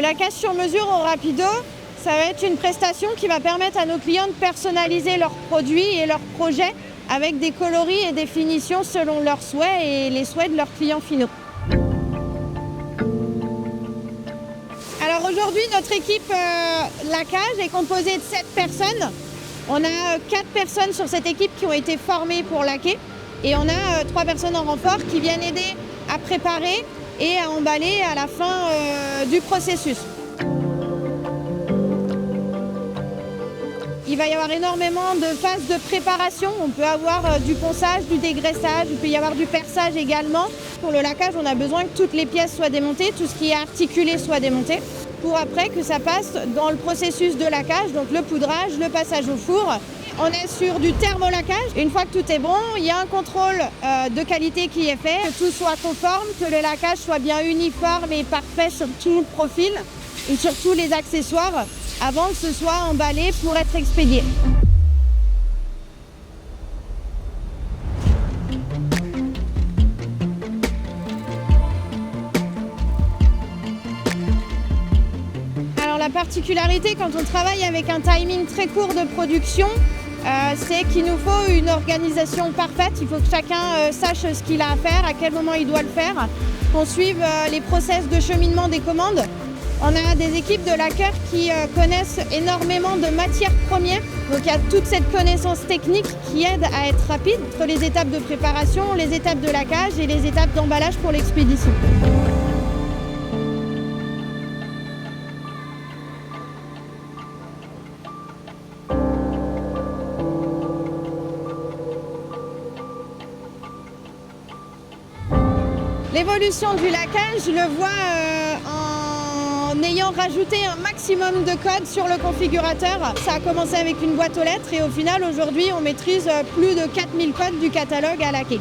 laquage sur mesure au rapido, ça va être une prestation qui va permettre à nos clients de personnaliser leurs produits et leurs projets avec des coloris et des finitions selon leurs souhaits et les souhaits de leurs clients finaux. Alors aujourd'hui, notre équipe laquage est composée de 7 personnes. On a 4 personnes sur cette équipe qui ont été formées pour laquer et on a 3 personnes en renfort qui viennent aider à préparer et à emballer à la fin du processus. Il va y avoir énormément de phases de préparation. On peut avoir du ponçage, du dégraissage, il peut y avoir du perçage également. Pour le laquage, on a besoin que toutes les pièces soient démontées, tout ce qui est articulé soit démonté, pour après que ça passe dans le processus de laquage, donc le poudrage, le passage au four. On est sur du thermolacage. Une fois que tout est bon, il y a un contrôle de qualité qui est fait, que tout soit conforme, que le laquage soit bien uniforme et parfait sur tout le profil et sur tous les accessoires avant que ce soit emballé pour être expédié. Alors la particularité quand on travaille avec un timing très court de production, c'est qu'il nous faut une organisation parfaite. Il faut que chacun sache ce qu'il a à faire, à quel moment il doit le faire, qu'on suive les process de cheminement des commandes. On a des équipes de laqueurs qui connaissent énormément de matières premières. Donc il y a toute cette connaissance technique qui aide à être rapide entre les étapes de préparation, les étapes de laquage et les étapes d'emballage pour l'expédition. L'évolution du laquage, je le vois en ayant rajouté un maximum de codes sur le configurateur. Ça a commencé avec une boîte aux lettres et au final aujourd'hui on maîtrise plus de 4000 codes du catalogue à laquer.